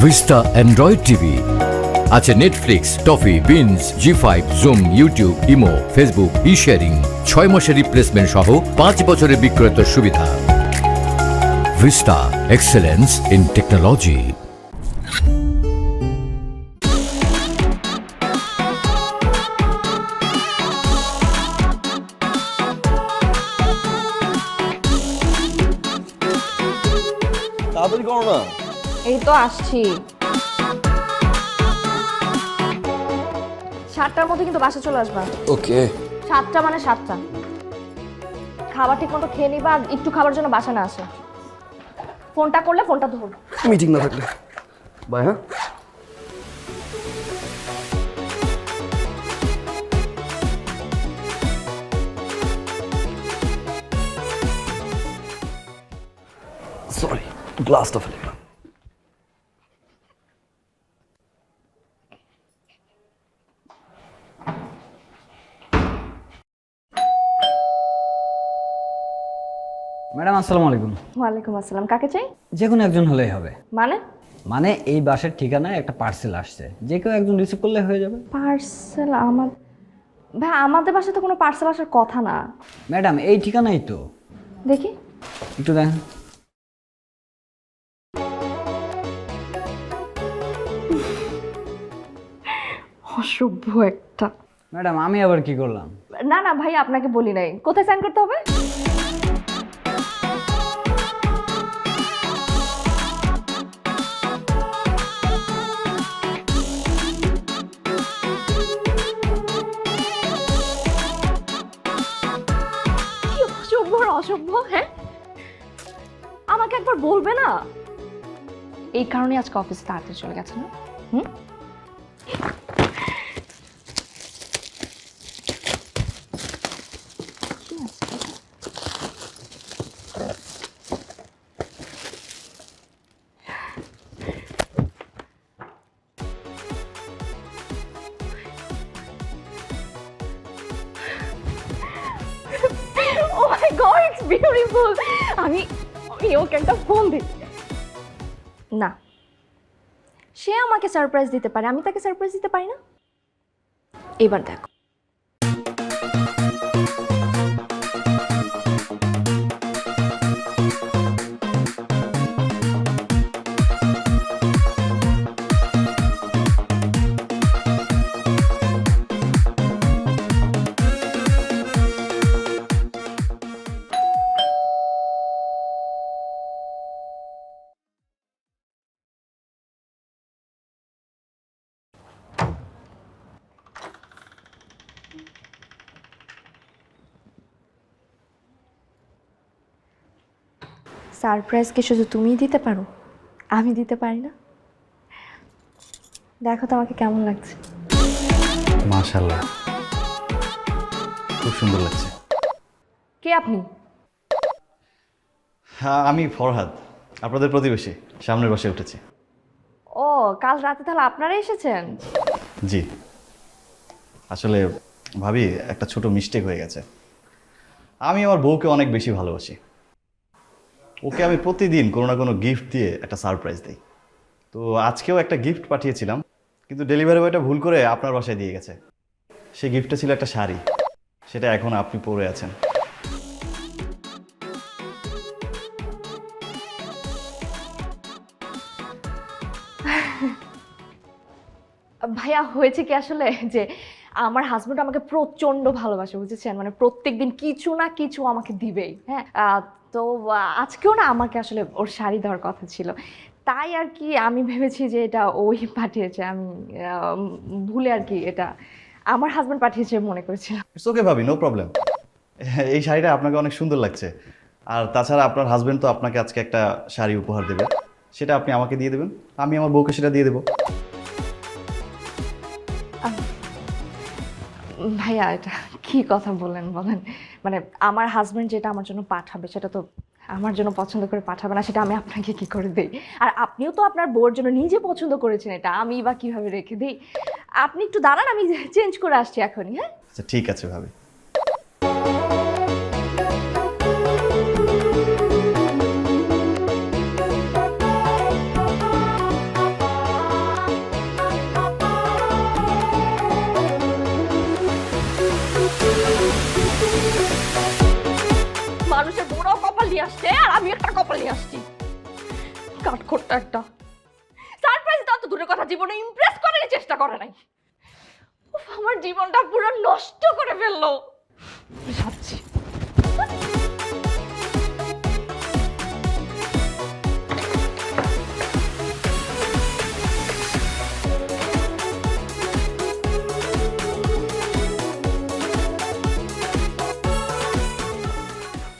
Vista Android TV আছে Netflix, Toffee, beans, ZEE5, Zoom, YouTube, imo, Facebook, sharing, 6 মাসের replacement সহ 5 বছরের বিক্রয়ের সুবিধা। Vista, excellence in technology. তাড়াতাড়ি করো না। এই তো আসছি। 7টার মধ্যে কিন্তু বাসা চলে আসবা। ওকে। 7টা মানে 7টা। খাবার ঠিক মতো খেয়ে নিবা আর একটু খাবার জন্য বাসা না আসে। ফোনটা করলে ফোনটা ধর। মিটিং না থাকলে বাই। হ্যাঁ সরি, গ্লাসটা ফেলে গেলাম। ম্যাডাম আসসালামু আলাইকুম। ওয়ালাইকুম আসসালাম। কাকে চাই? যে কোনো একজন হলেই হবে। মানে? মানে এই বাসের ঠিকানায় একটা পার্সেল আসছে, যে কেউ একজন রিসিভ করলে হয়ে যাবে। পার্সেল? ভাই আমাদের বাসায় তো কোনো পার্সেল আসার কথা না। ম্যাডাম এই ঠিকানাই তো। দেখি একটু দেখেন। অসভ্য একটা। ম্যাডাম আমি আবার কি করলাম? না না ভাই, আপনাকে বলি নাই। কোথায় সাইন করতে হবে? কি অসভ্য আর অসভ্য! হ্যাঁ, আমাকে একবার বলবে না? এই কারণে আজকে অফিসে তাড়াতাড়ি চলে গেছে না? হুম। Oh my God, it's beautiful! আমি ওকে একটা ফোন দিই। না, সে আমাকে সারপ্রাইজ দিতে পারে, আমি তাকে সারপ্রাইজ দিতে পারি না। এবার দেখো। সারপ্রাইজ কি শুধু তুমিই দিতে পারো, আমি দিতে পারি না? দেখো তো আমাকে কেমন লাগছে। মাশাআল্লাহ, খুব সুন্দর লাগছে। কে আপনি? হ্যাঁ, আমি ফরহাদ, আপনাদের প্রতিবেশী, সামনের বাসায় উঠেছি। ও, কাল রাতে তাহলে আপনারা এসেছেন? জি, আসলে ভাবি একটা ছোট মিস্টেক হয়ে গেছে। আমি আমার বউকে অনেক বেশি ভালোবাসি। ওকে আমি প্রতিদিন কোনো না কোনো গিফট দিয়ে একটা সারপ্রাইজ দিই। তো আজকেও একটা গিফট পাঠিয়েছিলাম, কিন্তু ডেলিভারি বয়টা ভুল করে আপনার বাসায় দিয়ে গেছে। সেই গিফটটা ছিল একটা শাড়ি, সেটা এখন আপনি পরে আছেন। ভাইয়া, হয়েছে কি আসলে যে আমার হাজবেন্ড আমাকে প্রচন্ড ভালোবাসে, বুঝেছেন? মানে প্রত্যেকদিন কিছু না কিছু আমাকে দিবেই। হ্যাঁ, তো আজকেও না আমাকে আসলে ওর শাড়ি দেওয়ার কথা ছিল, তাই আর কি আমি ভেবেছি যে এটা ওই পাঠিয়েছে। আমি ভুলে আর কি এটা আমার হাজবেন্ড পাঠিয়েছে মনে করেছিলাম। ইটস ওকে ভাবি, নো প্রবলেম। এই শাড়িটা আপনাকে অনেক সুন্দর লাগছে। আর তাছাড়া আপনার হাজবেন্ড তো আপনাকে আজকে একটা শাড়ি উপহার দেবে, সেটা আপনি আমাকে দিয়ে দেবেন, আমি আমার বউকে সেটা দিয়ে দেবো। ভাইয়া, এটা কি কথা বলেন বলেন? মানে আমার হাজবেন্ড যেটা আমার জন্য পাঠাবে সেটা তো আমার জন্য পছন্দ করে পাঠাবে না, সেটা আমি আপনাকে কি করে দেই? আর আপনিও তো আপনার বউর জন্য নিজে পছন্দ করেছেন, এটা আমি বা কিভাবে রেখে দিই? আপনি একটু দাঁড়ান, আমি চেঞ্জ করে আসছি এখনই। হ্যাঁ, আচ্ছা ঠিক আছে ভাবি। কাঠখোট্টা একটা সারপ্রাইজ দাও তো দূরের কথা, জীবনে ইমপ্রেস করার চেষ্টা করে নাই। উফ, আমার জীবনটা পুরো নষ্ট করে ফেললো। যাচ্ছি।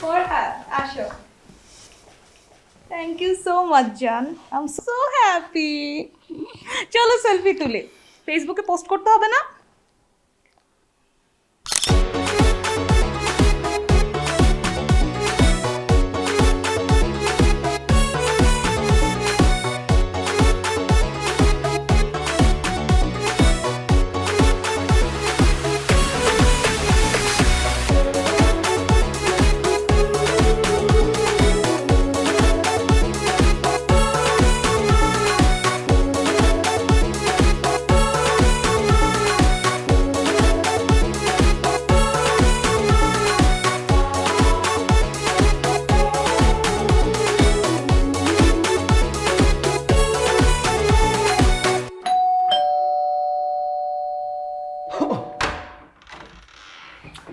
Farhat, আসো। Thank you so much, Jan. I'm so happy. চলো সেলফি তুলি। ফেসবুকে পোস্ট করতে হবে না?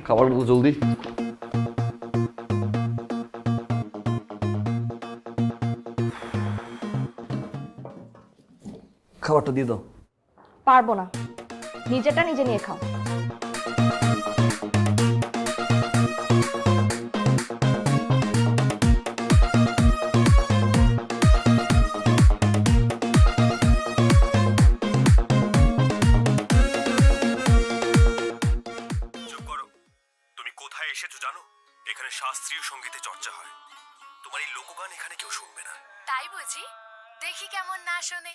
খাবার তো জলদি। খাবারটা দিয়ে দাও। পারবো না, নিজেটা নিজে নিয়ে খাও। তুমি কোথায় এসেছো জানো? এখানে শাস্ত্রীয় সঙ্গীতে চর্চা হয়। তোমার এই লোকগান এখানে কেউ শুনবে না। তাই বুঝি? দেখি কেমন না শোনে।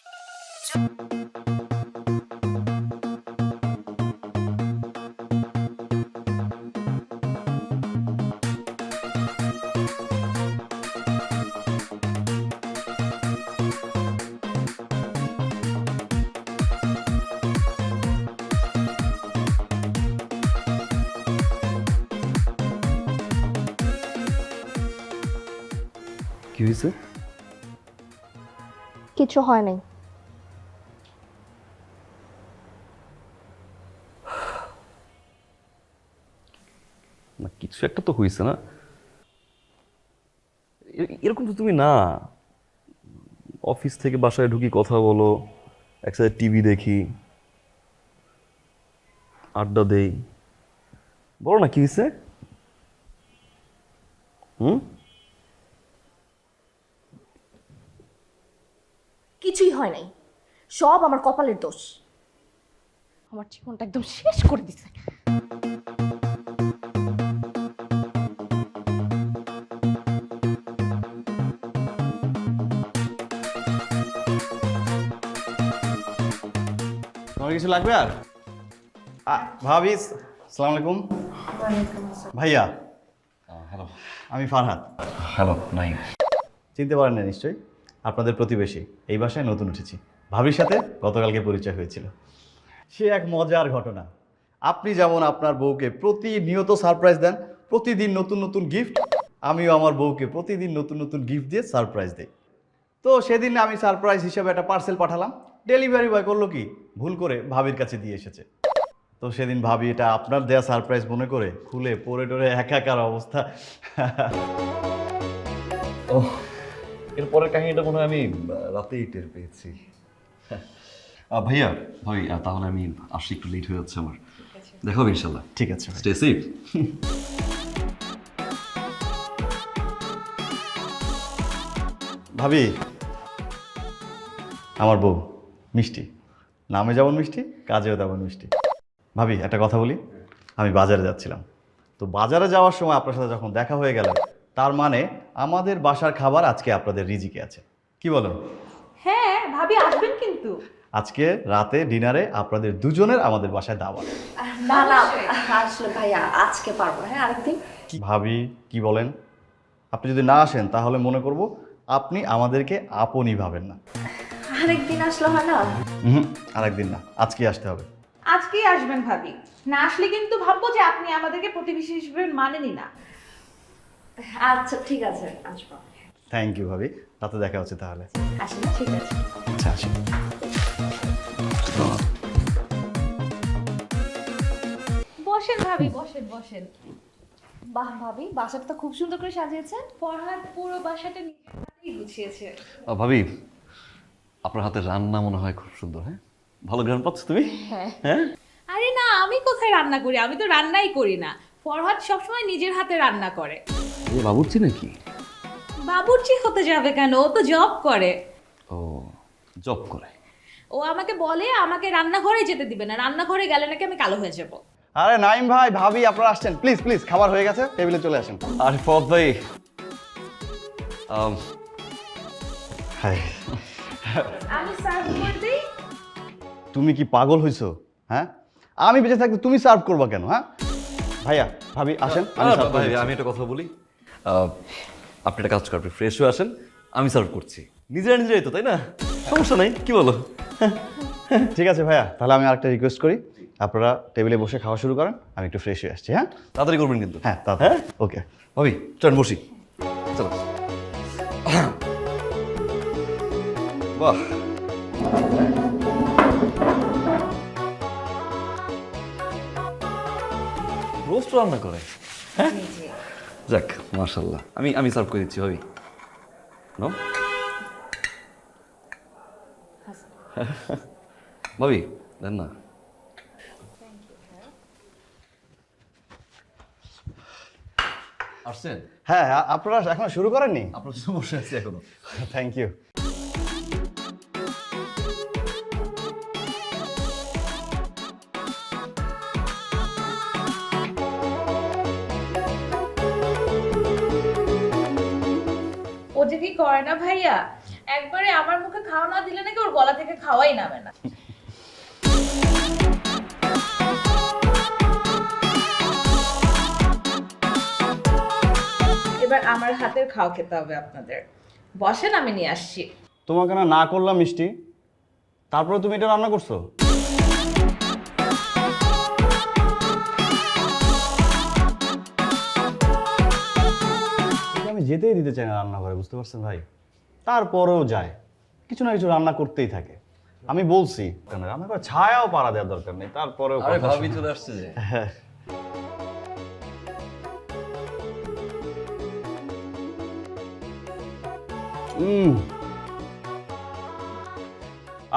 কি হয়েছে? কিছু হয় নাই। না কিছু একটা তো হয়েছে না? এরকম তো তুমি না। অফিস থেকে বাসায় ঢুকি, কথা বলো, একসাথে টিভি দেখি, আড্ডা দেই। বলো না কি হয়েছে? কিছুই হয় নাই, সব আমার কপালের দোষ। আমার জীবনটা একদম শেষ করে দিছে। তোমার কিছু লাগবে আর? ভাবি, আসসালামু আলাইকুম। ভাইয়া, হ্যালো, আমি ফারহাদ। হ্যালো নাইম। চিনতে পারেন না নিশ্চয়ই, আপনাদের প্রতিবেশী। এই বাসায় নতুন উঠেছি। ভাবির সাথে গতকালকে পরিচয় হয়েছিল। সে এক মজার ঘটনা। আপনি যেমন আপনার বউকে প্রতিনিয়ত সারপ্রাইজ দেন, প্রতিদিন নতুন নতুন গিফট, আমিও আমার বউকে প্রতিদিন নতুন নতুন গিফট দিয়ে সারপ্রাইজ দিই। তো সেদিন আমি সারপ্রাইজ হিসেবে একটা পার্সেল পাঠালাম। ডেলিভারি বয় করলো কি, ভুল করে ভাবির কাছে দিয়ে এসেছে। তো সেদিন ভাবি এটা আপনার দেয়া সারপ্রাইজ মনে করে খুলে পরে টরে একাকার অবস্থা। ও, এরপরের কাহিনীটা মনে হয় আমি রাতেই টের পেয়েছি। ভাইয়া ভাই, তাহলে আমি আসি, একটু লেট হয়ে যাচ্ছে আমার। দেখা হবে ইনশাল্লাহ। ঠিক আছে, স্টে সেফ। ভাবি, আমার বউ মিষ্টি, নামে যেমন মিষ্টি, কাজেও তেমন মিষ্টি। ভাবি একটা কথা বলি, আমি বাজারে যাচ্ছিলাম। তো বাজারে যাওয়ার সময় আপনার সাথে যখন দেখা হয়ে গেল, তার মানে আমাদের বাসার খাবার আজকে আপনাদের রিজিকে আছে। কি বলেন? হ্যাঁ, ভাবি আসবেন কিন্তু। আজকে রাতে ডিনারে আপনাদের দুজনের আমাদের বাসায় দাওয়াত। না না, আসলে ভাইয়া আজকে পারবো না, হ্যাঁ আরেকদিন। ভাবি কি বলেন? আপনি যদি না আসেন তাহলে মনে করব আপনি আমাদেরকে আপনই ভাবেন না। আরেকদিন আসলে হয় না? আরেকদিন না, আজকে আসতে হবে। আজকেই আসবেন ভাবি। না আসলে কিন্তু ভাববো যে আপনি আমাদেরকে প্রতিবেশী হিসেবে মানেনই না। আচ্ছা ঠিক আছে, আসবো। থ্যাংক ইউ ভাবি, রাতে দেখা হচ্ছে তাহলে। আসলে ঠিক আছে। আচ্ছা আসি। বসেন ভাবি, বসেন বসেন। বাহ ভাবি, বাসাটা তো খুব সুন্দর করে সাজিয়েছেন। ফরহাদ পুরো বাসাটা নিজের হাতেই গুছিয়েছে। ভাবি, আপনার হাতের রান্না মনে হয় খুব সুন্দর। হ্যাঁ, ভালো গ্রান পাচ্ছ তুমি? হ্যাঁ। আরে না, আমি কোথায় রান্না করি, আমি তো রান্নাই করি না। ফরহাদ সবসময় নিজের হাতে রান্না করে। বাবুর্চি নাকি? বাবুর্চি হতে যাবে কেন, ও তো জব করে। ও, জব করে। ও আমাকে বলে আমাকে রান্নাঘরে যেতে দিবে না, রান্নাঘরে গেলে নাকি আমি কালো হয়ে যাব। আরে নাইম ভাই, ভাবি আপনারা আসছেন, প্লিজ প্লিজ, খাবার হয়ে গেছে, টেবিলে চলে আসেন। আরে ফদ ভাই, হাই, আমি সার্ভ করে দেই। তুমি কি পাগল হইছো? হ্যাঁ, আমি বেঁচে থাকতে তুমি সার্ভ করবা কেন? হ্যাঁ ভাইয়া, ভাবি আসেন, আমি serve করে ভাই দিচ্ছি। আমি একটা কথা বলি। আপনি একটা কাজ করবেন, ফ্রেশ হয়ে আসেন, আমি সার্ভ করছি। নিজেরা নিজেরাই তো, তাই না? সমস্যা নাই, কি বলো? ঠিক আছে ভাইয়া, তাহলে আমি আরেকটা রিকোয়েস্ট করি, আপনারা টেবিলে বসে খাওয়া শুরু করেন, আমি একটু ফ্রেশ হয়ে আসছি। হ্যাঁ তাড়াতাড়ি করবেন কিন্তু। হ্যাঁ, তাহলে ওকে। ভাবি চলেন বসি, চলো। বাহ, রোস্ট রান্না করে? হ্যাঁ, যাক মাশাআল্লাহ। আমি সার্ভ করে দিচ্ছি ভাবি। নো ভাবি, দেন না। আসছেন? হ্যাঁ, আপনারা এখনো শুরু করেননি? আপনার জন্য বসে আছি এখনো। Thank you. ও যে কি করে না ভাইয়া, একবারে আমার মুখে খাওয়া না দিলে নাকি ওর গলা থেকে খাওয়াই নামে না। এবার আমার হাতের খাওয়া খেতে হবে আপনাদের। বসেন, আমি নিয়ে আসছি। তোমাকে না না করলাম মিষ্টি, তারপরে তুমি এটা রান্না করছো? এটা আমি যেতেই দিতে চাই না রান্নাঘরে, বুঝতে পারছেন ভাই? তারপরেও যায়, কিছু না কিছু রান্না করতেই থাকে। আমি বলছি রান্নাঘরে ছায়াও পাড়া দেওয়ার দরকার নেই, তারপরেও আরে কথা ভাবি শোনে। চলে আসছে যে।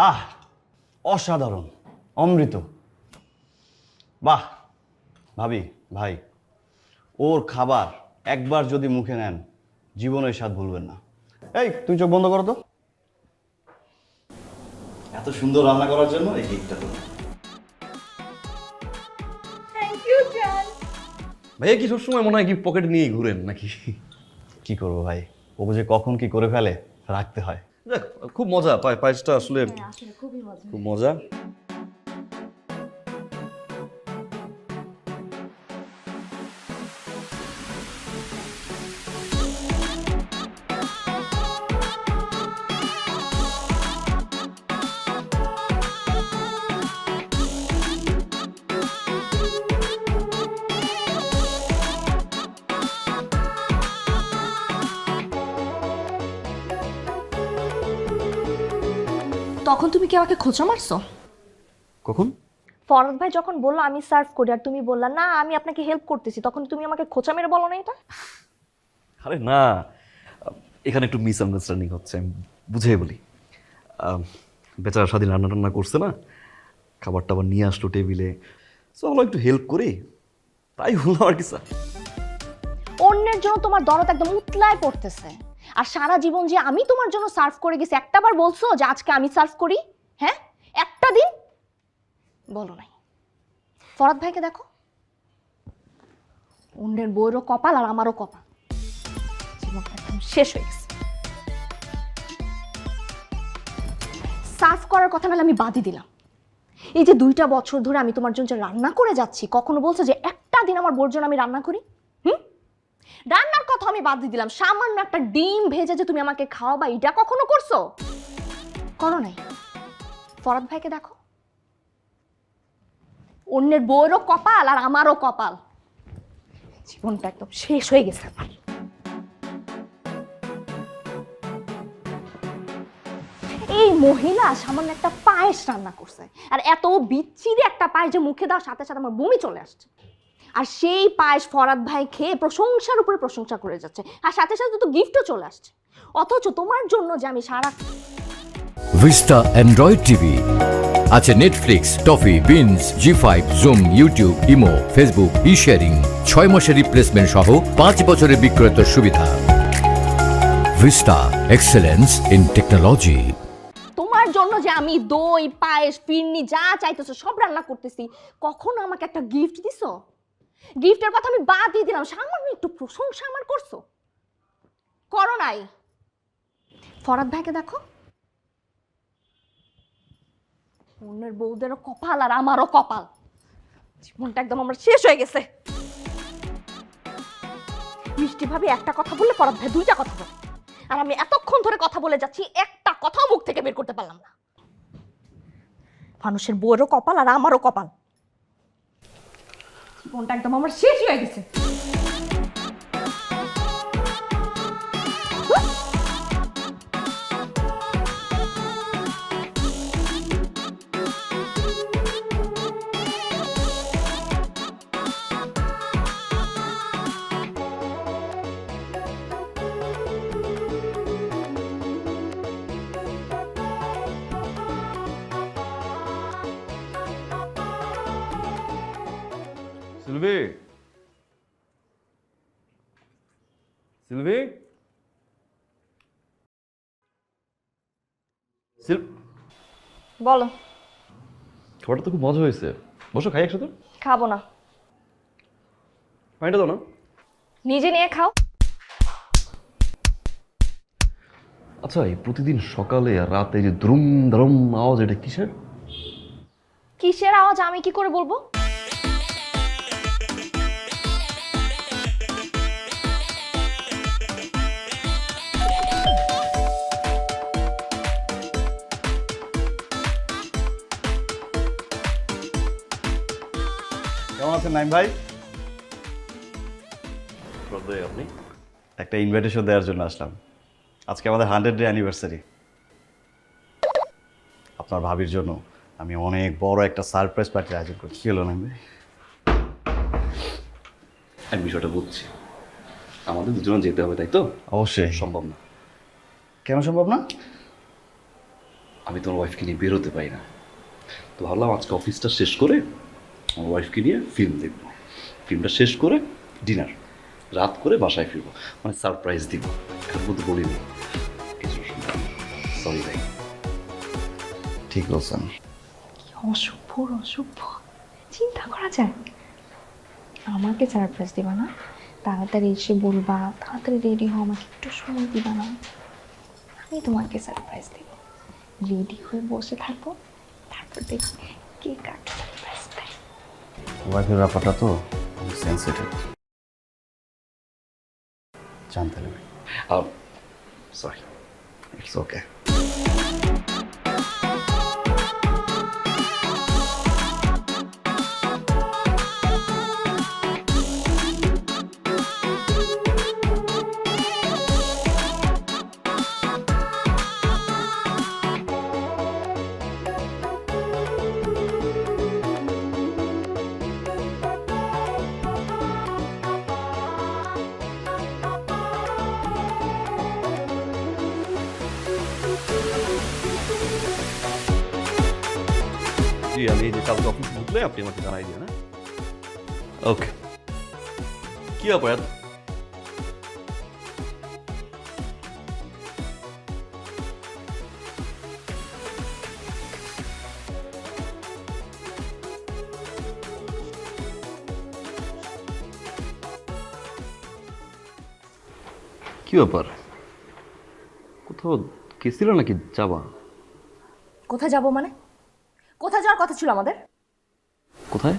আহ, অসাধারণ, অমৃত। বাহ ভাবি, ভাই, ওর খাবার একবার যদি মুখে নেন জীবনের স্বাদ ভুলবেন না। এই তুই চোখ বন্ধ করো তো। এত সুন্দর রান্না করার জন্য এই কেকটা তো। থ্যাংক ইউ জান। ভাইয়া কি সবসময় মনে হয় কি পকেটে নিয়ে ঘুরেন নাকি? কি করবো ভাই, ও যে কখন কি করে ফেলে রাখতে হয়। যাক, খুব মজা, পায়েসটা আসলে আসলে খুবই মজা। খুব মজা। তখন তুমি কি আমাকে খোঁচা মারছো? কখন? ফরহাদ ভাই যখন বললো আমি সার্ভ করি আর তুমি বললা না আমি আপনাকে হেল্প করতেছি, তখন তুমি আমাকে খোঁচা মেরে বলো না এটা? আরে না, এখানে একটু মিসআন্ডারস্ট্যান্ডিং হচ্ছে, আমি বুঝিয়ে বলি। বেচারা স্বাধীন রান্না টান্না করছে না, খাবার টাবার নিয়ে আসলো টেবিলে, চলো একটু হেল্প করি, তাই হলো আর কি। স্যার অন্যের জন্য তোমার দরদ একদম উতলায় পড়তেছে, আর সারা জীবন যে আমি তোমার জন্য সার্ভ করে গেছি একটাবার বলছো যে আজকে আমি সার্ভ করি? হ্যাঁ, একটা দিন বলো নাই। ফরহাদ ভাইকে দেখো, অন্যের বউয়েরও কপাল আর আমারও কপাল, জীবনটা একদম শেষ হয়ে গেছে। সার্ভ করার কথা নাহলে আমি বাদই দিলাম, এই যে 2টা বছর ধরে আমি তোমার জন্য যে রান্না করে যাচ্ছি, কখনো বলছো যে একটা দিন আমার বোর জন্য আমি রান্না করি? রান্নার কথা আমি বাদ দিয়ে দিলাম, সামান্য একটা ডিম ভেজে যে তুমি আমাকে খাওয়াবা এটা কখনো করছো? করো নাই। ফরহাদ ভাইকে দেখো, অন্যের বউয়েরও কপাল আর আমারও কপাল, জীবনটা একদম শেষ হয়ে গেছে আমার। এই মহিলা সামান্য একটা পায়েস রান্না করছে, আর এত বিচ্ছিরি একটা পায়েস যে মুখে দেওয়ার সাথে সাথে আমার বমি চলে আসছে। আর সেই পায়েস ফরাদ ভাই খেয়ে প্রশংসার উপরে প্রশংসা করে যাচ্ছে, আর সাথে সাথে তো গিফটও চলে আসছে। অথচ তোমার জন্য যে আমি সারা ভিস্তা অ্যান্ড্রয়েড টিভি আছে Netflix, Toffee, beans, ZEE5, Zoom, YouTube, imo, Facebook, sharing, 6 মাসের রিপ্লেসমেন্ট সহ 5 বছরের বিক্রয়ের সুবিধা। Vista, excellence in technology. তোমার জন্য যে আমি দই, পায়েস, ফিরনি যা চাইতেছো সব রান্না করতেছি, কখনো আমাকে একটা গিফট দিছো? গিফটের কথা আমি বাদ দিয়ে দিলাম, সামান্য একটু প্রশংসা আমার করছো? করো নাই। ফরাদ ভাইকে দেখো, অন্যের বউদেরও কপাল আর আমারও কপাল। জীবনটা একদম আমার শেষ হয়ে গেছে। মিষ্টি ভাবে একটা কথা বললে ফরাদ ভাই 2টা কথা বলে, আর আমি এতক্ষণ ধরে কথা বলে যাচ্ছি, একটা কথাও মুখ থেকে বের করতে পারলাম না। মানুষের বউয়েরও কপাল আর আমারও কপাল। জীবনটা একদম আমার শেষ হয়ে গেছে। সিলভি, সিলভি, বলো। খাবারটা তো খুব মজা হয়েছে। বসো, খাই একসাথে। খাবো না। পানিটা দাও না। নিজে নিয়ে খাও। আচ্ছা, এই প্রতিদিন সকালে আর রাতে যে দ্রুম দ্রুম আওয়াজ, এটা কিসের? কিসের আওয়াজ আমি কি করে বলবো? কেমন আছেন নাইম ভাই? আপনি একটা ইনভাইটেশন দেওয়ার জন্য আসলাম। আজকে আমাদের 100 অ্যানিভার্সারি। আপনার ভাবির জন্য আমি অনেক বড় একটা সারপ্রাইজ পার্টির আয়োজন করছি। কি হলো নাইম ভাই? আমি বিষয়টা বুঝছি, আমাদের দুজনে যেতে হবে, তাই তো? অবশ্যই। সম্ভব না। কেন সম্ভব না? আমি তোমার ওয়াইফকে নিয়ে বেরোতে পারি না, তো ভাবলাম আজকে অফিসটা শেষ করে আমার ওয়াইফকে নিয়ে ফিল্ম দেখব। ফিল্মটা শেষ করে ডিনার, রাত করে বাসায় ফিরবো, মানে সারপ্রাইজ দিব। এর মধ্যে বলিনি। সরি ভাই। ঠিক বলছেন। অসভ্য অসভ্য, চিন্তা করা যায়। আমাকে সারপ্রাইজ দিবা না, তাড়াতাড়ি এসে বলবা, তাড়াতাড়ি রেডি হও, আমাকে একটু সময় দিবা না, আমি তোমাকে সারপ্রাইজ দেব। রেডি হয়ে বসে থাকবো, তারপর দেখি কে কাকে সারপ্রাইজ দেয়। ওয়াইফের ব্যাপারটা তো সেন্সিটিভ, জানতে হবে। Sorry, it's okay. জি, আমি এই যে কালকে অফিস ঢুকলে আপনি আমাকে জানাই দিয়ে না। ওকে। কি ব্যাপার? কি ব্যাপার? কোথাও গেছিল নাকি? যাবা কোথায় যাবো মানে? কোথায় যাওয়ার কথা ছিল আমাদের? কোথায়?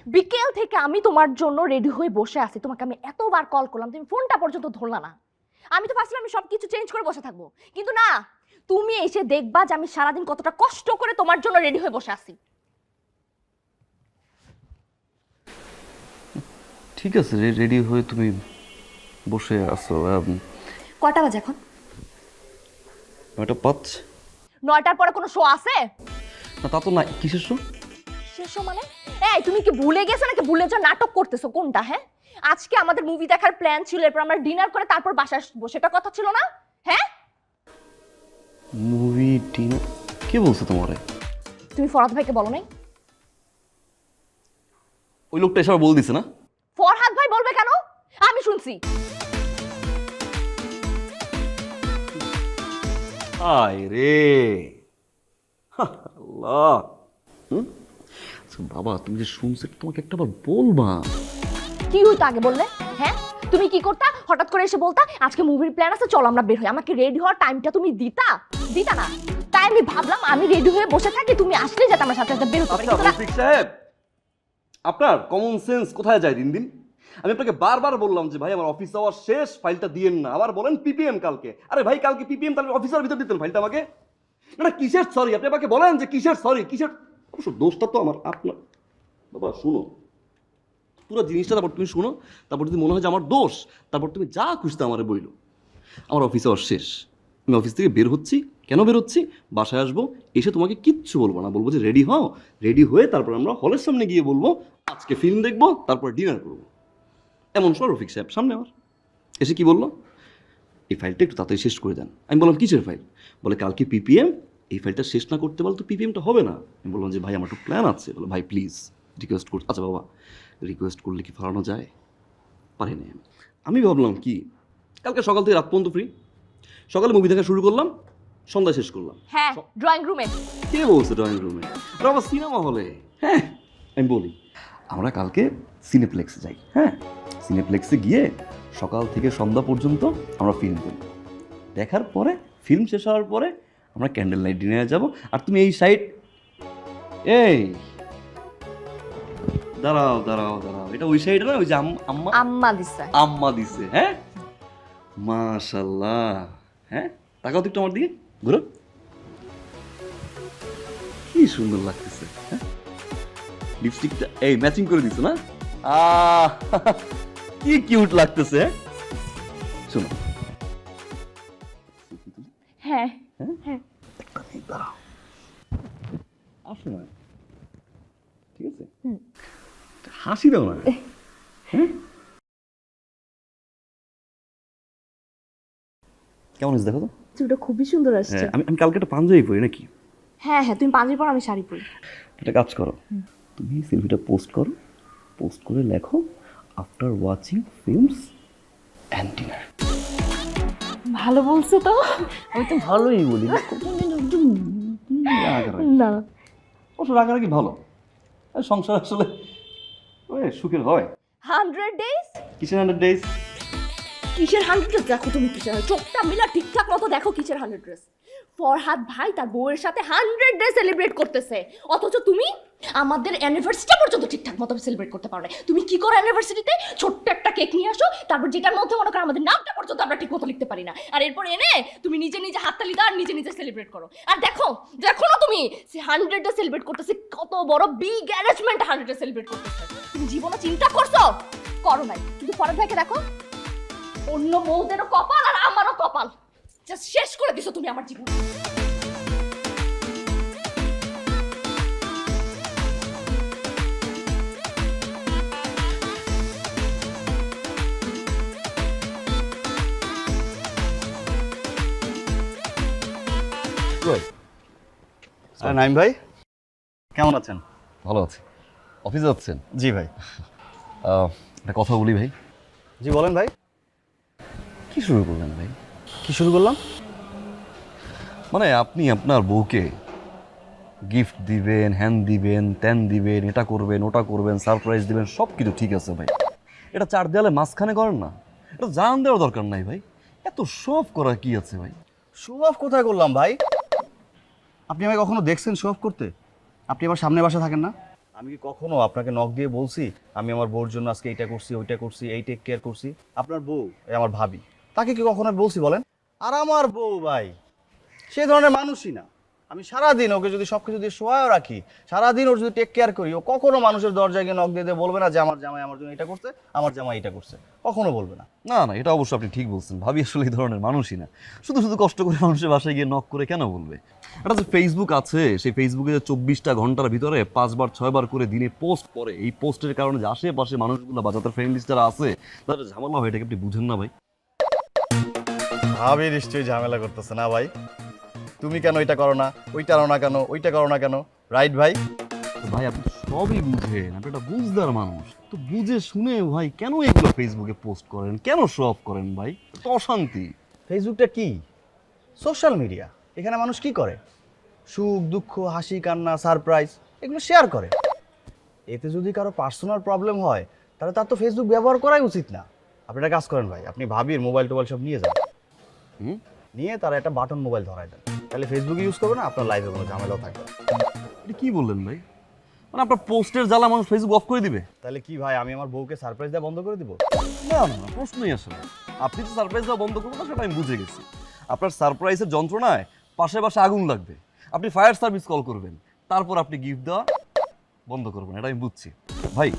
বিকেল থেকে আমি তোমার জন্য রেডি হয়ে বসে আছি, তোমাকে আমি এতবার কল করলাম, তুমি ফোনটা পর্যন্ত ধরলা না। আমি তো ভাবছিলাম আমি সবকিছু চেঞ্জ করে বসে থাকবো, কিন্তু না, তুমি এসে দেখবা যে আমি সারাদিন কতটা কষ্ট করে তোমার জন্য রেডি হয়ে বসে আছি। ঠিক আছে, রেডি হয়ে তুমি বসে আছো। কয়টা বাজে এখন? 9:05। 9টার পরে কোনো শো আছে? না তা তো না, কিসের শো? শেষ শো মানে? এই তুমি কি ভুলে গেছো নাকি ভুলে যাও নাটক করতেছো কোনটা? হ্যাঁ, আজকে আমাদের মুভি দেখার প্ল্যান ছিল, এরপর আমরা ডিনার করে তারপর বাসায় আসবো, সেটা কথা ছিল না? হ্যাঁ, মুভি ডিনার? কে বলছো তোমারে? তুমি ফরহাদ ভাইকে বলো নাই? ওই লোকটা এসব বল দিছে না? ফরহাদ ভাই বলবে কেন? আমি শুনছি। আয় রে আল্লাহ। আচ্ছা বাবা, তুমি যে শুনছো তোমাকে একটা বার বলবা। কি হইতো আগে বললে? হ্যাঁ, তুমি কি করতা? হঠাৎ করে এসে বলতা আজকে মুভির প্ল্যান আছে, চলো আমরা বের হই। আমাকে রেডি হওয়ার টাইমটা তুমি দিতা না? তাই আমি ভাবলাম আমি রেডি হয়ে বসে থাকি, তুমি আসলে যাতে আমার সাথে সাথে বের হতে পারি। কিন্তু না। রফিক সাহেব, আপনার কমন সেন্স কোথায় যায় দিন দিন? আমি আপনাকে বারবার বললাম যে ভাই আমার অফিস আওয়ার শেষ, ফাইলটা দিয়েন না। আবার বলেন পিপিএম কালকে। আরে ভাই কালকে পিপিএম, তাহলে অফিসের ভিতর দিতেন ফাইলটা আমাকে। না কিসের সরি? আপনি আমাকে বলেন যে কিসের সরি, কিসের? অবশ্য দোষটা তো আমার, আপনার। বাবা শুনো, পুরো জিনিসটা তারপর তুমি শুনো, তারপর যদি মনে হয় যে আমার দোষ, তারপর তুমি যা খুঁজতে আমার বইলো। আমার অফিস আওয়ার শেষ, আমি অফিস থেকে বের হচ্ছি। কেন বের হচ্ছি? বাসায় আসবো, এসে তোমাকে কিচ্ছু বলবো না, বলবো যে রেডি হও। রেডি হয়ে তারপর আমরা হলের সামনে গিয়ে বলবো আজকে ফিল্ম দেখবো, তারপর ডিনার করবো। এমন সময় রফিক সাহেব সামনে আমার এসে কি বললো, এই ফাইলটা একটু তাড়াতাড়ি শেষ করে দেন। আমি বললাম কিসের ফাইল? বলে কালকে পিপিএম, এই ফাইলটা শেষ না করতে পারলে তো পিপিএমটা হবে না। আমি বললাম যে ভাই আমার একটু প্ল্যান আছে। বলে ভাই প্লিজ রিকোয়েস্ট করছি। আচ্ছা বাবা, রিকোয়েস্ট করলে কি ফারানো যায়? পারিনি। আমি ভাবলাম কি কালকে সকাল থেকে রাত পর্যন্ত ফ্রি, সকালে মুভি দেখা শুরু করলাম, সন্ধ্যায় শেষ করলাম। হ্যাঁ, ড্রয়িং রুমে। কে বলছে ড্রয়িং রুমে? আর আবার সিনেমা হলে। হ্যাঁ, আমি বলি আমরা কালকে সিনেপ্লেক্সে যাই। হ্যাঁ, সিনেপ্লেক্সে গিয়ে সকাল থেকে সন্ধ্যা পর্যন্ত আমরা ফিল্ম দেখব। দেখার পরে ফিল্ম শেষ হওয়ার পরে আমরা ক্যান্ডেল লাইট ডিনারে যাব। আর তুমি এই সাইড, এই দাঁড়াও দাঁড়াও দাঁড়াও, এটা ওই সাইডে না, ওই যে আম্মা আম্মা দিছে। আম্মা দিছে। হ্যাঁ মাশাল্লাহ। হ্যাঁ তাকাও তো একটু আমার দিকে, ঘুরো। কি সুন্দর লাগতেছে। হ্যাঁ, লিপস্টিকটা এই ম্যাচিং করে দিছো না? কি কিউট লাগতেছে। শোনো, হ্যাঁ, দাঁড়াও, আসো না, ঠিক আছে? হাসি দাও না। হ্যাঁ, কেমন হয়েছে দেখো তো? চুলটা খুবই সুন্দর আসছে। হ্যাঁ, আমি কালকে একটা পাঞ্জাবি পরি নাকি? হ্যাঁ হ্যাঁ, তুমি পাঞ্জাবি পরো, আমি শাড়ি পরি। একটা কাজ করো, তুমি সেলফিটা পোস্ট করো, পোস্ট করে লেখো after watching films and dinner. ভালো বলছো তো। আমি তো ভালোই বলি না। না, অবশ্য রাগারাগি ভালো, আর সংসার আসলে ওই সুখের হয়। 100 ডেজ? কিসের 100 ডেজ? কিসের 100 ডেজ? দেখো তুমি কিসের, চোখটা মিলা ঠিকঠাক মতো দেখো কিসের 100 ডেজ। ফরহাদ ভাই তার বউয়ের সাথে 100 ডে সেলিব্রেট করতেছে, অথচ তুমি আমাদের অ্যানিভার্সারিটা পর্যন্ত ঠিকঠাক মতো সেলিব্রেট করতে পারো না। তুমি কি করো অ্যানিভার্সারিতে? ছোট্ট একটা কেক নিয়ে আসো, তারপর যেটার মধ্যে মনে করো আমাদের নামটা পর্যন্ত আমরা ঠিক মতো লিখতে পারি না, আর এরপর এনে তুমি নিজে নিজে হাততালি দাও আর নিজে নিজে সেলিব্রেট করো। আর দেখো দেখো না তুমি 100 ডে সেলিব্রেট করতেছে, কত বড় বিগ অ্যারেঞ্জমেন্ট 100 ডে সেলিব্রেট করতেছে। তুমি জীবনে চিন্তা করছো? করো নাই। কিন্তু ফরহাদ ভাইকে দেখো, অন্য বউদেরও কপাল আর আমারও কপাল, জাস্ট শেষ করে দিছো তুমি আমার জীবন। নাইম ভাই, কেমন আছেন? ভালো আছে। অফিসে যাচ্ছেন? জি ভাই। একটা কথা বলি ভাই। জি বলেন ভাই। কি শুরু করলেন ভাই? কি শুরু করলাম? মানে আপনি আপনার বউকে গিফট দিবেন, হ্যান দিবেন, ত্যান দিবেন, এটা করবেন, ওটা করবেন, সারপ্রাইজ দিবেন, সব কিছু ঠিক আছে ভাই। এটা চার দেয়ালে মাঝখানে করেন না, এটা জান দেওয়ার দরকার নাই ভাই। এত শো-অফ করা কি আছে ভাই? শো অফ কোথায় করলাম ভাই? আপনি আমাকে কখনো দেখছেন শো অফ করতে? আপনি আমার সামনে বাসা থাকেন না? আমি কি কখনো আপনাকে নক দিয়ে বলছি আমি আমার বউর জন্য আজকে এইটা করছি, ওইটা করছি, এই টেক কেয়ার করছি? আপনার বউ আমার ভাবি, তাকে কি কখনো বলছি বলেন? আর আমার বউ ভাই সে ধরনের মানুষই না। আমি সারাদিন ওকে যদি সব কিছু দিয়ে শোয়াও রাখি, সারাদিন ওর যদি টেক কেয়ার করি, ও কখনো মানুষের দরজায় গিয়ে নক দিয়ে দিয়ে বলবে না যে আমার জামাই আমার জন্য এটা করছে, আমার জামাই এটা করছে, কখনো বলবে না। না না, এটা অবশ্য আপনি ঠিক বলছেন। ভাবি আসলে এই ধরনের মানুষই না, শুধু শুধু কষ্ট করে মানুষের বাসায় গিয়ে নক করে কেন বলবে। একটা যে ফেসবুক আছে, সেই ফেসবুকে যে 24টা ঘন্টার ভিতরে 5বার 6বার করে দিনে পোস্ট করে, এই পোস্টের কারণে যে আশেপাশে মানুষগুলো বা যাদের ফ্রেন্ড লিস্ট যারা আছে তাদের ঝামেলা হয়, এটাকে আপনি বুঝেন না ভাই? ভাবি নিশ্চয়ই ঝামেলা করতেছে না ভাই? তুমি কেন এটা করো না, ওইটা করো না কেন, ওইটা করো না কেন, রাইট ভাই? তো ভাই আপনি সবই বুঝেন, আপনি একটা বুঝদার মানুষ, তো বুঝে শুনে ভাই কেন এগুলো ফেসবুকে পোস্ট করেন, কেন শো অফ করেন ভাই? তো অশান্তি। ফেসবুকটা কি? Social media. এখানে মানুষ কি করে? সুখ দুঃখ, হাসি কান্না, সারপ্রাইজ এগুলো শেয়ার করে। এতে যদি কারো পার্সোনাল প্রবলেম হয় তাহলে তার তো ফেসবুক ব্যবহার করাই উচিত না। আপনি একটা কাজ করেন ভাই, আপনি ভাবির মোবাইল টোবাইল সব নিয়ে যান, নিয়ে তারা একটা বাটন মোবাইল ধরায় দেন, তাহলে ফেসবুক ইউজ করবে না, আপনার লাইফে কোনো ঝামেলাও থাকবে না। এটা কি বললেন ভাই? মানে আপনার পোস্টের জ্বালা মানুষ ফেসবুক অফ করে দিবে? তাহলে কি ভাই, আমি আমার বউকে সারপ্রাইজ দেওয়া বন্ধ করে দিব? না না না, প্রশ্নই আসে না। আপনি তো সারপ্রাইজ দেওয়া বন্ধ করবেন না, সেটা আমি বুঝে গেছি। আপনার সারপ্রাইজের যন্ত্রণায় পাশে পাশে আগুন লাগবে, আপনি ফায়ার সার্ভিস কল করবেন, তারপর আপনি গিফট দেওয়া বন্ধ করবেন, এটা আমি বুঝছি। ভাই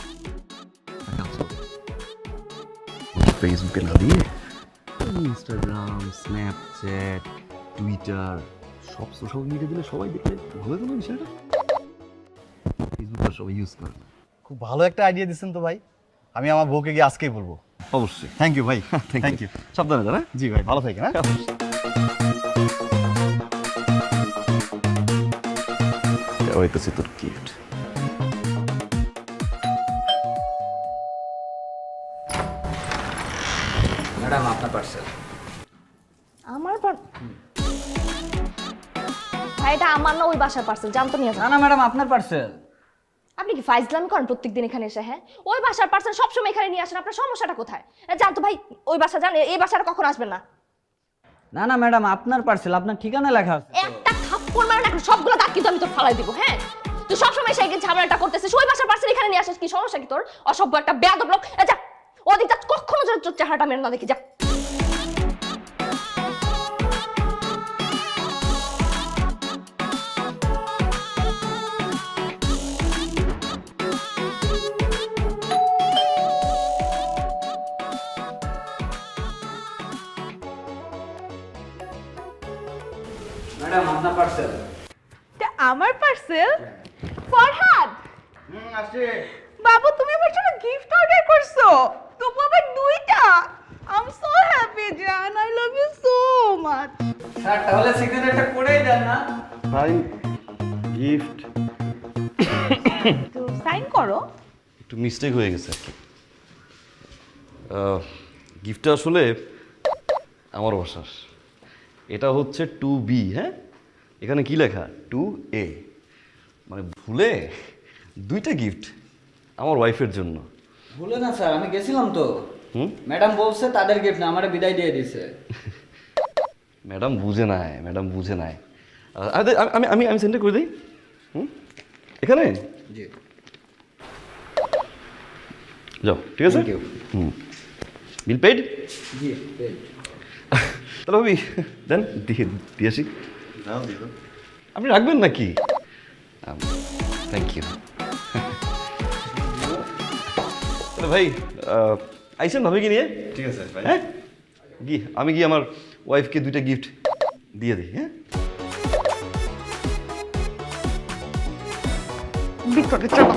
ফেসবুকে না দিয়ে ইনস্টাগ্রাম, স্ন্যাপচ্যাট, টুইটার সব সোশ্যাল মিডিয়া দিলে সবাই দেখলে ভালো হবে না বিষয়টা? ফেসবুকটা সবাই ইউজ করে না। খুব ভালো একটা আইডিয়া দিচ্ছেন তো ভাই, আমি আমার বউকে গিয়ে আজকেই বলবো। অবশ্যই। থ্যাংক ইউ ভাই, থ্যাংক ইউ। সাবধানে যান। হ্যাঁ? জি ভাই, ভালো থাকেন। হ্যাঁ, হইতেছে তোর গিফট। ম্যাডাম আপনার পার্সেল। আমার ভাই এটা আমার না ওই বাসার পার্সেল, জানতো নিয়ে না যান। না ম্যাডাম আপনার পার্সেল। আপনি কি ফাইজলামি করেন প্রত্যেকদিন এখানে এসে? হ্যাঁ, ওই বাসার পার্সেল সবসময় এখানে নিয়ে আসেন, আপনার সমস্যাটা কোথায়? জানতো ভাই ওই বাসা যান, এই বাসাটা কখন আসবেন না। না না ম্যাডাম আপনার পার্সেল, আপনার ঠিকানা লেখা আছে। একটা থাপ্পড় মারেন এখন সবগুলো দাঁত কিন্তু আমি তোর ফালাই দিব। হ্যাঁ, তুই সবসময় সেই ঝামেলাটা করতেছিস, ওই বাসার পার্সেল এখানে নিয়ে আসিস, কি সমস্যা কি তোর? অসভ্য একটা বেয়াদব লোক। যা ওদিক যা, কখনো যেন তোর চেহারাটা মেরে না দেখি, যা। ম্যাডাম আপনার পার্সেল। এটা আমার পার্সেল? ফরহাদ বাবু, তুমি আমার জন্য গিফট অর্ডার করছো? তবু আবার দুইটা। আই এম সো হ্যাপি জান, I love you so much. Sir তাহলে সিগনেচারটা করেই দেন না। Fine gift. তো সাইন করো। একটু মিস্টেক হয়ে গেছে আর কি। গিফটটা আসলে আমার বাসার, এটা হচ্ছে 2B। হ্যাঁ, এখানে কি লেখা 2A, মানে ভুলে দুইটা গিফট আমার ওয়াইফের জন্য। ভুলে না স্যার, আমি গেছিলাম তো। ম্যাডাম বলছে তাদের গিফট না, আমারে বিদায় দিয়ে দিয়েছে। ম্যাডাম বুঝে নাই, ম্যাডাম বুঝে নাই। আমি আমি আমি সেন্ড করে দিই। এখানে জি যাও, ঠিক আছে। Thank you. Bill paid. জি তাহলে ভাবি দেন, দিয়ে আসি। আপনি রাখবেন নাকি? Thank you. তাহলে ভাই আইসেন ভাবিকে নিয়ে। ঠিক আছে ভাই। হ্যাঁ, আমি গিয়ে আমার ওয়াইফকে দুইটা গিফট দিয়ে দিই। হ্যাঁ, ভিতরে চলো।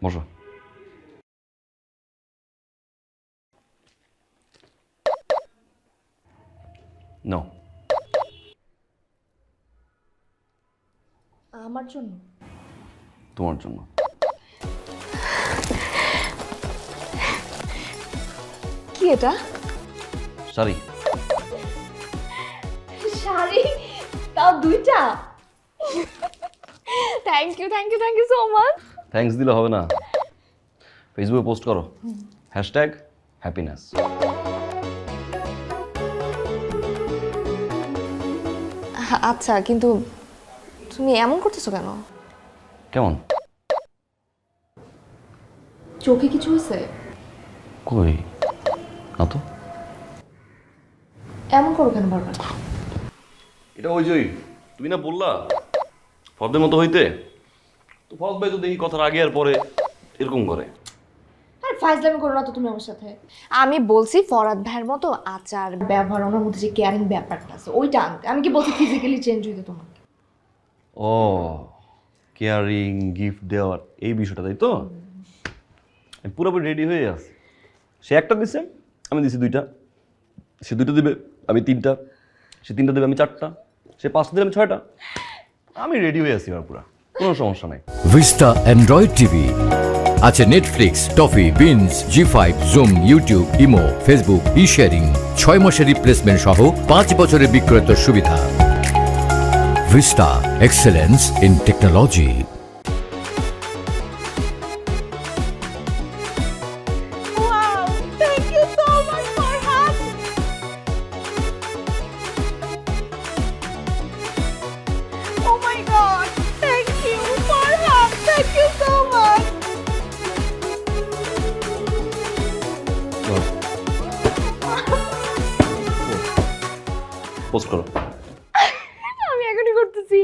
বসো। নো, আমার জন্য? তোমার জন্য। কি এটা? সরি। শাড়ি, তাও দুইটা? Thank you thank you thank you so much. Thanks দিলে হবে না, ফেসবুকে পোস্ট করো, #হ্যাপিনেস। আচ্ছা, কিন্তু তুমি এমন করতেছো কেন? কেমন? চোখে কিছু হয়েছে? কই না তো। এমন করো কেন বারবার? এটা ওই যে তুমি না বললা ফরদের মতো হইতে, তো ফরদ ভাই তো দেখি কথার আগে আর পরে এরকম করে। আর ফাইজলামি করো না তো তুমি আমার সাথে। আমি বলছি ফরাদ ভাইয়ের মতো আচার ব্যবহার, ওনার মধ্যে যে কেয়ারিং ব্যাপারটা আছে ওইটা আনতে। আমি কি বলছি ফিজিক্যালি চেঞ্জ হইতে তোমাকে? ও কেয়ারিং, গিফট দেওয়ার এই বিষয়টা, তাই তো? আমি পুরোপুরি রেডি হয়ে আছি। সে একটা দিছে, আমি দিছি দুইটা। সে দুইটা দিবে, আমি তিনটা। সে তিনটা দেবে, আমি চারটা। সে পাঁচটা দিলে, আমি ছয়টা। আমি রেডি হয়ে আছি এবার পুরা, কোনো সমস্যা নাই। ভিস্টা অ্যান্ড্রয়েড টিভি আছে Netflix, Toffee, beans, ZEE5, Zoom, YouTube, imo, Facebook, sharing, 6 মাসের রিপ্লেসমেন্ট সহ 5 বছরের বিক্রয়ের সুবিধা। Vista, excellence in technology. Wow, thank you so much, Farhad. Oh my God, thank you, Farhad. Thank you so much. Post করো। আমি এখনই করতেছি।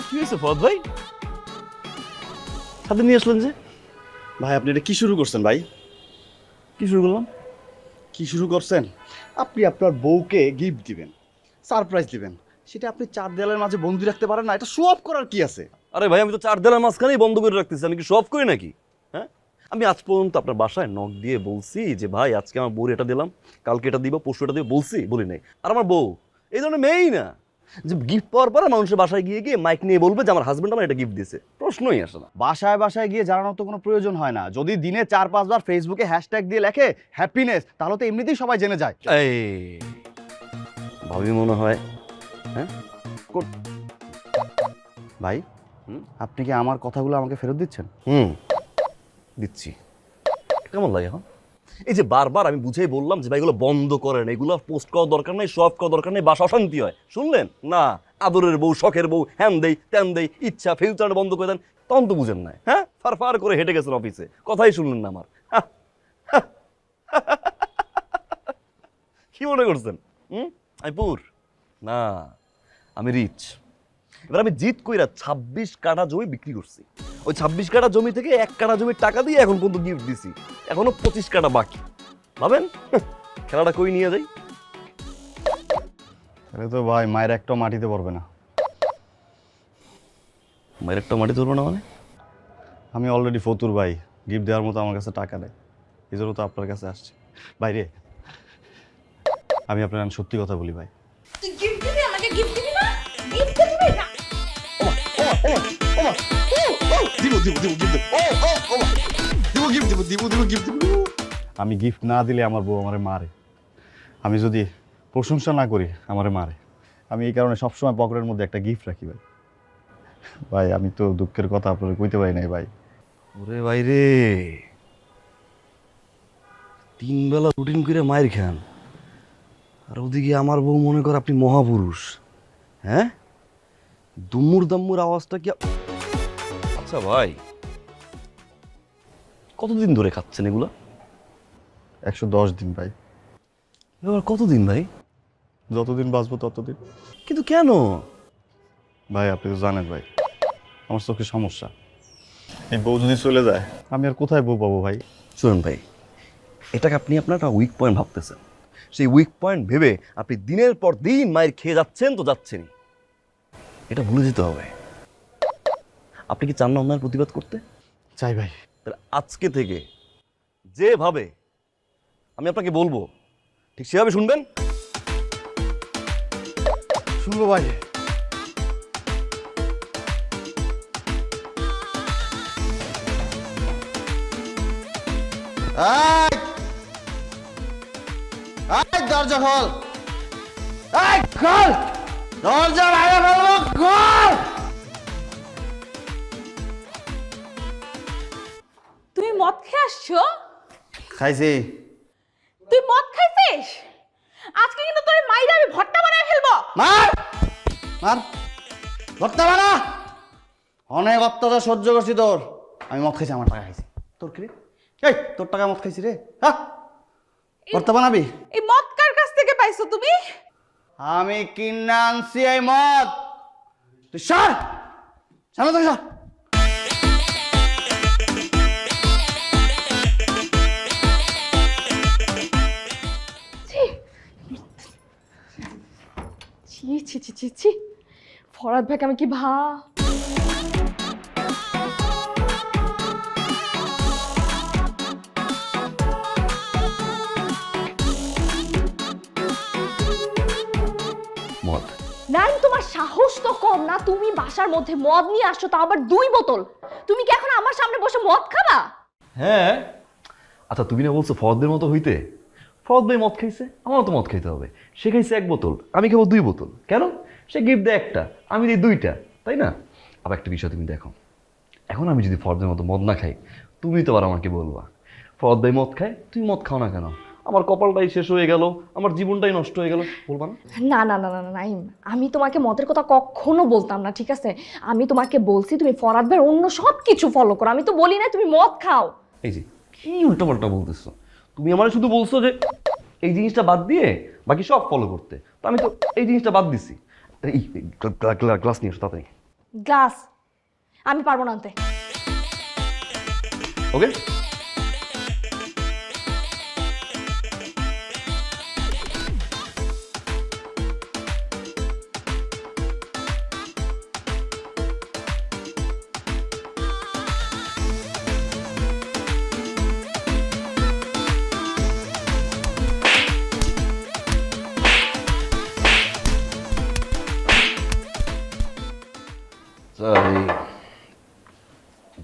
কি হয়েছে ফরদ ভাই, সাথে নিয়ে আসলেন যে? ভাই আপনি এটা কি শুরু করছেন ভাই? কি শুরু করলাম? কি শুরু করছেন? আপনি আপনার বউকে গিফট দিবেন, সারপ্রাইজ দিবেন, সেটা আপনি 4 দেয়ালের মাঝে বন্দি রাখতে পারেন না? এটা শো অফ করার কি আছে? আরে ভাই, আমি তো 4 দেয়ালের মাঝখানেই বন্ধ করে রাখতেছি। আমি কি শো অফ করি নাকি? হ্যাঁ, আমি আজ পর্যন্ত আপনার বাসায় নক দিয়ে বলছি যে ভাই আজকে আমার বউর এটা দিলাম, কালকে এটা দিব, পরশু এটা দিব, বলছি? বলি নাই। আর আমার বউ এই ধরনের মেয়েই না যে গিফট পাওয়ার পরে মানুষের বাসায় গিয়ে গিয়ে মাইক নিয়ে বলবে যে আমার হাজবেন্ড আমার এটা গিফট দিয়েছে। প্রশ্নই আসে না। বাসায় বাসায় গিয়ে জানানোর তো কোনো প্রয়োজন হয় না। যদি দিনে 4-5 বার ফেসবুকে হ্যাশট্যাগ দিয়ে লেখে হ্যাপিনেস, তাহলে তো এমনিতেই সবাই জেনে যায়। এই ভাবি মনে হয়। হ্যাঁ ভাই আপনি কি আমার কথাগুলো আমাকে ফেরত দিচ্ছেন? দিচ্ছি। কেমন লাগে এখন? এই যে বারবার আমি বুঝেই বললাম যে ভাই এগুলো বন্ধ করেন, এগুলো পোস্ট করার দরকার নেই, শো অফ করার দরকার নেই, বাসা অশান্তি হয়। শুনলেন না? আদরের বউ, শখের বউ, হ্যান দেই ত্যান দেই, ইচ্ছা ফিউচার বন্ধ করে দেন, তখন তো বুঝেন না। হ্যাঁ, ফার ফার করে হেঁটে গেছেন অফিসে, কথাই শুনলেন না আমার। কি মনে করছেন আমি পুর? না, আমি রিচ। এবার আমি জিত কইরা 26 কাঠা জমি বিক্রি করছি। ওই 26 কাঠা জমি থেকে 1 কাঠা জমির টাকা দিয়ে এখন পর্যন্ত গিফট দিছি, এখনো 25 কাঠা বাকি। ভাবেন খেলাটা কই নিয়ে যাই? তাহলে তো ভাই মায়ের একটা মাটিতে পড়বে না। মায়ের একটা মাটি ধরবো না মানে? আমি অলরেডি ফতুর ভাই, গিফট দেওয়ার মতো আমার কাছে টাকা নেই, এই জন্য তো আপনার কাছে আসছি। ভাই রে, আমি আপনার সত্যি কথা বলি ভাই। তুই গিফট দিবি আমাকে? গিফট দিবি না? গিফট দিবি না? আমি গিফট না দিলে আমার বউ আমারে মারে, আমি যদি প্রশংসা না করি আমারে মারে। আমি এই কারণে সবসময় পকেটের মধ্যে একটা গিফট রাখি ভাই। ভাই আমি তো দুঃখের কথা আপনার কইতে পারি নাই ভাই। ওরে ভাই রে, 3 বেলা রুটিন করে মায়ের খান, আর ওদিকে আমার বউ মনে কর আপনি মহাপুরুষ। হ্যাঁ, দুমুর দাম্মুর আওয়াজটা কি? আচ্ছা ভাই, কতদিন ধরে খাচ্ছেন এগুলা? 110 দিন ভাই। এবার কতদিন ভাই? যতদিন বাঁচবো ততদিন। কিন্তু কেন? ভাই আপনি তো জানেন ভাই, আমার চোখে সমস্যা। এই বউ যদি চলে যায় আমি আর কোথায় বউ পাবো ভাই? শুনুন ভাই, এটাকে আপনি আপনার একটা উইক পয়েন্ট ভাবতেছেন। সেই উইক পয়েন্ট ভেবে আপনি দিনের পর দিন মায়ের খেয়ে যাচ্ছেন তো যাচ্ছেনই। এটা ভুলে যেতে হবে। আপনি কি চান না অন্যায়ের প্রতিবাদ করতে? চাই ভাই। তাহলে আজকে থেকে যেভাবে আমি আপনাকে বলবো ঠিক সেভাবে শুনবেন। শুনবো ভাই। দরজা খোল, খোল দরজা, বাইরে ফেলবো, খোল। তুমি মদ খেয়ে আসছো? খাইছি। তুই মদ খাইছিস? আজকে কিন্তু তোর মাইরে আমি ভর্তা বানায় ফেলবো। মার মার ধরতে পারা অনেক অত্যাচার সহ্য করছি তোর। আমি মদ খাইছি, আমার টাকা খাইছি। তোর কি রে? এই তোর টাকা মদ খাইছি রে, হ্যাঁ ধরতে বানাবি? এই মদ কার কাছ থেকে পাইছো তুমি? আমি কিনে আনছি এই মদ। তুই সর, সামনে থেকে সর। ছি ছি ছি ছি ছি, ফরাদ ভাইকে আমি কি মদ নাই, তোমার সাহস তো কম না, তুমি বাসার মধ্যে মদ নিয়ে আসছো, তা আবার 2 বোতল। তুমি কি এখন আমার সামনে বসে মদ খাবা? হ্যাঁ, আচ্ছা তুমি না বলছো ফরদের মতো হইতে? ফরদ ভাই মদ খাইছে, আমারও তো মদ খাইতে হবে। সে খাইছে 1 বোতল, আমি খাবো 2 বোতল। কেন? সে গিফট দেয় 1টা, আমি দিই 2টা, তাই না? আবার একটা বিষয় তুমি দেখো, এখন আমি যদি ফরদের মতো মদ না খাই, তুমি তো আবার আমাকে বলবা ফরদ ভাই মদ খায়, তুমি মদ খাও না কেন? আমার কপালটাই শেষ হয়ে গেল, আমার জীবনটাই নষ্ট হয়ে গেল, বলবা না? না না না না না নাইম, আমি তোমাকে মদের কথা কখনো বলতাম না, ঠিক আছে? আমি তোমাকে বলছি তুমি ফরাদ ভাইয়ের অন্য সব কিছু ফলো করো, আমি তো বলি না তুমি মদ খাও। এই যে কি উল্টোপাল্টা বলতেছো, তুমি আমার শুধু বলছো যে এই জিনিসটা বাদ দিয়ে বাকি সব ফলো করতে, তো আমি তো এই জিনিসটা বাদ দিছি। এই গ্লাস নিয়ে এসো তাড়াতাড়ি। গ্লাস আমি পারবো না আনতে। ওকে,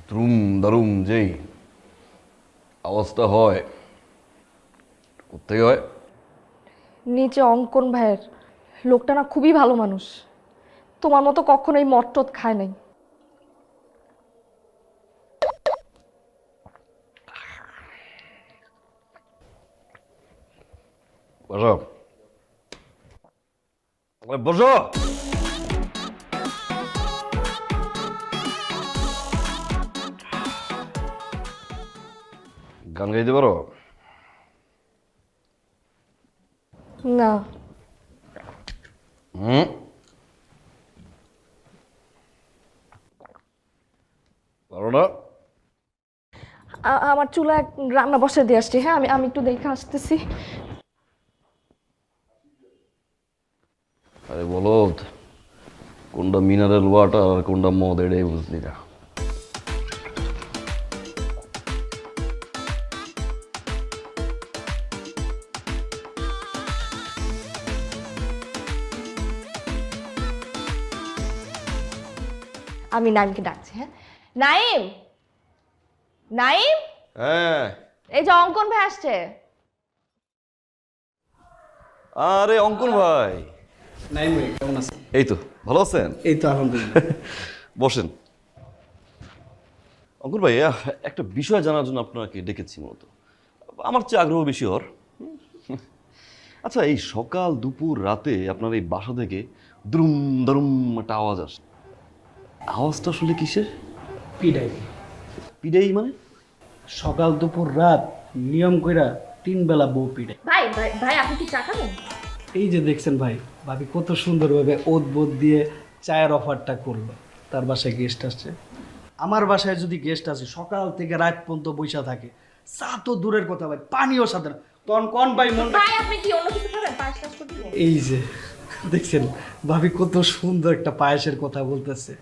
দ্রুম দারুম যেই আওয়াজটা হয়, কোথেকে হয়? নিচে অঙ্কন ভাইয়ের, লোকটা না খুবই ভালো মানুষ, তোমার মতো কখনো এই মদ টদ খায় নাই। বসো, বসো। গান গাইতে পারো? না। হুম, পারো না? আমার চুলায় রান্না বসে দিয়ে আসছি, হ্যাঁ আমি আমি একটু দেখে আসতেছি। আরে বলো, কোনটা মিনারেল ওয়াটার আর কোনটা মদ, এটাই বুঝলি না। আমি নাইমকে ডাকছি, হ্যাঁ নাইম, নাইম, হ্যাঁ, এই যে অঙ্কন ভাই আসছে। আরে অঙ্কন ভাই, নাইম ভাই কেমন আছেন? এই তো ভালো আছেন? এই তো আলহামদুলিল্লাহ। বসেন। অঙ্কুর ভাই, একটা বিষয় জানার জন্য আপনাকে ডেকেছি মূলত, আমার চেয়ে আগ্রহ বেশি ওর। আচ্ছা, এই সকাল দুপুর রাতে আপনার এই বাসা থেকে দ্রুম দারুম একটা আওয়াজ আসে, আওয়াজটা আসলে কিসের? পিডাই। পিডাই মানে? সকাল দুপুর রাত নিয়ম কইরা 3 বেলা বউ পিডাই। ভাই ভাই ভাই আপনি কি চা খাবেন? এই যে দেখছেন ভাই, ভাবি কত সুন্দরভাবে ওত বোধ দিয়ে চায়ের অফারটা করলো। তার বাসায় গেস্ট আসছে, আমার বাসায় যদি গেস্ট আসে সকাল থেকে রাত পর্যন্ত বৈশা থাকে, চা তো দূরের কথা ভাই, পানিও সাথে না, তখন কোন ভাই মন। ভাই আপনি কি অন্য কিছু খাবেন? পায়েস টাস করে দিব? এই যে দেখছেন ভাবি কত সুন্দর একটা পায়েসের কথা বলতেছে।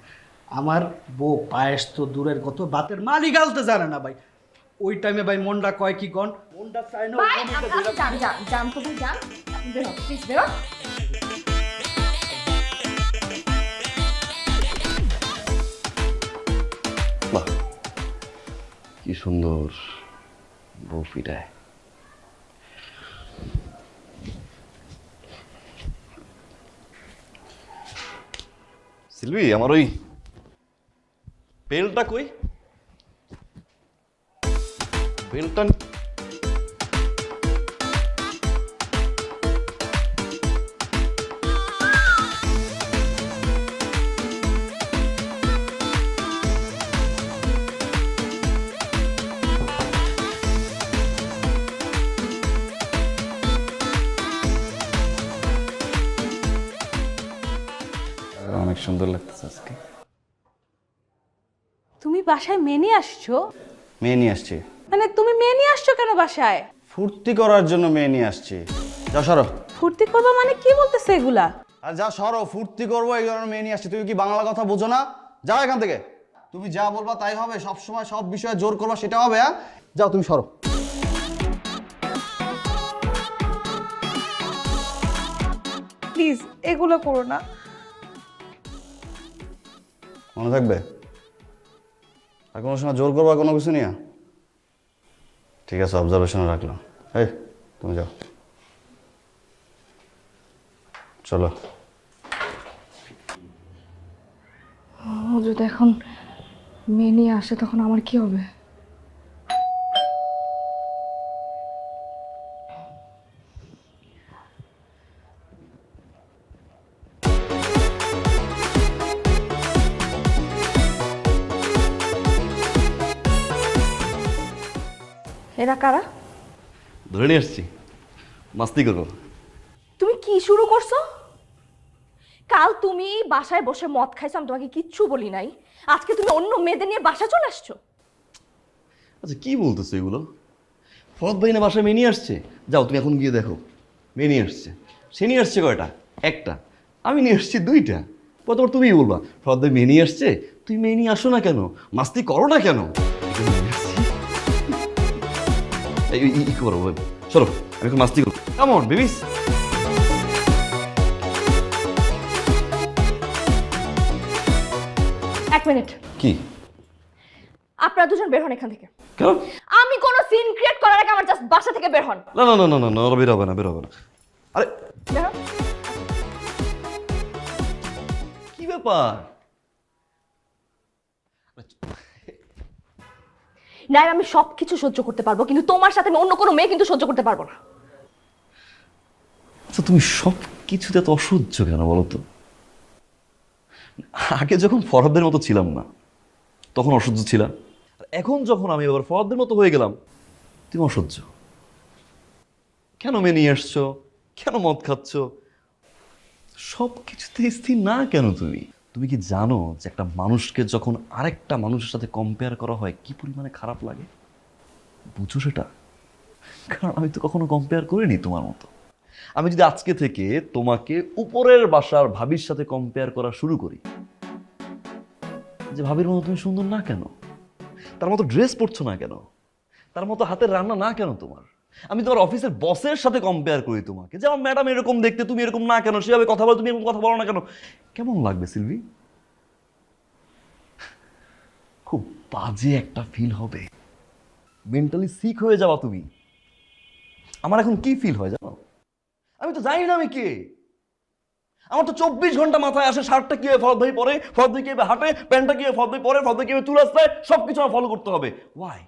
আমার বউ পায়েস তো দূরের কথা, ভাতের মালি গালতে জানে না ভাই। ওই টাইমে ভাই মনটা কয় কি কন, মনটা চায় না। ভাই আপনি যান যান যান তো ভাই যান, আপনি বের হন প্লিজ, বের হন। বাহ, কি সুন্দর বউ পিডায়। সিলভি, আমার ওই বেলটা কই? বেলটা অনেক সুন্দর লাগতেছে আজকে। তুমি বাসায় মেয়ে নিয়ে আসছো? মেয়ে নিয়ে আসছি। মানে তুমি মেয়ে নিয়ে আসছো কেন বাসায়? ফুর্তি করার জন্য মেয়ে নিয়ে আসছি। যা সরো। ফুর্তি করবা মানে কি বলতেছে এগুলা? আর যা সরো, ফুর্তি করবো এই কারণে মেয়ে নিয়ে আসছি। তুমি কি বাংলা কথা বোঝো না? যাও এখান থেকে। তুমি যা বলবা তাই হবে, সব সময় সব বিষয়ে জোর করবা সেটা হবে। হ্যাঁ, যাও তুমি সরো। প্লিজ এগুলো করো না। মনে থাকবে? আর কোনো সময় জোর করবা কোনো কিছু নিয়ে? ঠিক আছে, অবজারভেশনে রাখলাম। এই তুমি যাও, চলো। ও যদি এখন মেয়ে নিয়ে আসে তখন আমার কি হবে? এরা কারা? ধরে নিয়ে আসছি, মাস্তি করবো। তুমি কি শুরু করছো? কাল তুমি বাসায় বসে মদ খাইছো, আমি তোমাকে কিচ্ছু বলি নাই। আজকে তুমি অন্য মেয়েদের নিয়ে বাসা চলে আসছো। আচ্ছা কি বলতেছো এগুলো? ফরদ ভাই না বাসায় মেয়ে নিয়ে আসছে? যাও তুমি এখন গিয়ে দেখো, মেয়ে নিয়ে আসছে। সে নিয়ে আসছে কয়টা? একটা। আমি নিয়ে আসছি দুইটা। প্রথমবার তুমিই বলবা ফরদ ভাই মেয়ে নিয়ে আসছে, তুই মেয়ে নিয়ে আসো না কেন, মাস্তি করো না কেন? ই করো, চলো আমি এখন মাস্তি করবো। কেমন বেবিস? এক মিনিট, কি? আপনারা দুজন বের হন এখান থেকে। কেন? আমি কোনো সিন ক্রিয়েট করার আগে আমার জাস্ট বাসা থেকে বের হন। না না না না না না, বের হবে না, বের হবে না। আরে বের হন। কি ব্যাপার? না, আমি সবকিছু সহ্য করতে পারবো, কিন্তু তোমার সাথে আমি অন্য কোনো মেয়ে কিন্তু সহ্য করতে পারবো না। আচ্ছা তুমি সব কিছুতে তো অসহ্য কেন বলো তো? আগে যখন ফরহাদের মতো ছিলাম না তখন অসহ্য ছিলাম, আর এখন যখন আমি আবার ফরহাদের মতো হয়ে গেলাম তুমি অসহ্য কেন? মেয়ে নিয়ে আসছো, কেন মদ খাচ্ছ, সব কিছুতে স্থির না কেন তুমি? তুমি কি জানো যে একটা মানুষকে যখন আরেকটা মানুষের সাথে কম্পেয়ার করা হয় কি পরিমাণে খারাপ লাগে? বুঝো সেটা? কারণ আমি তো কখনো কম্পেয়ার করিনি তোমার মতো। আমি যদি আজকে থেকে তোমাকে উপরের বাসার ভাবির সাথে কম্পেয়ার করা শুরু করি, যে ভাবির মতো তুমি সুন্দর না কেন, তার মতো ড্রেস পরছো না কেন, তার মতো হাতের রান্না না কেন তোমার, আমি তোমার অফিসের বসের সাথে কম্পেয়ার করি তোমাকে, যে আমার ম্যাডাম এরকম দেখতে, তুমি এরকম না কেন, সেভাবে কথা বলো, তুমি এরকম কথা বলো না কেন, কেমন লাগবে সিলভি? খুব বাজে একটা ফিল হবে, মেন্টালি সিক হয়ে যাওয়া তুমি। আমার এখন কি ফিল হয় জানো? আমি তো জানি না আমি কে। আমার তো 24 ঘন্টা মাথায় আসে শার্টটা কিভাবে ফরদ ভাই পরে, ফরদ ভাই কিভাবে হাঁটে, প্যান্টটা কিভাবে ফরদ ভাই পরে, ফরদ ভাই কিভাবে চুল আসলায়, সবকিছু আমার ফলো করতে হবে। Why?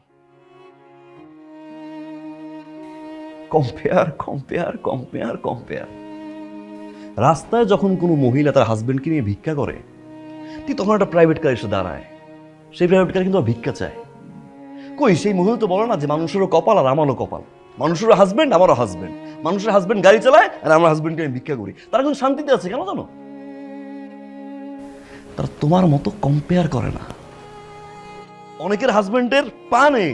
Compare compare compare compare. রাস্তায় যখন কোনো মহিলা তার হাজবেন্ডকে নিয়ে ভিক্ষা করে, ঠিক তখন একটা প্রাইভেট কার এসে দাঁড়ায়, সেই প্রাইভেট কার কিন্তু ভিক্ষা চায়। কই সেই মহিলা তো বলে না যে মানুষেরও কপাল আর আমারও কপাল, মানুষেরও হাজবেন্ড আমারও হাজবেন্ড, মানুষের হাজবেন্ড গাড়ি চালায় আর আমার হাজবেন্ডকে আমি ভিক্ষা করি, তারা কিন্তু শান্তিতে আছে। কেন জানো? তারা তোমার মতো কম্পেয়ার করে না। অনেকের হাজবেন্ডের পা নেই,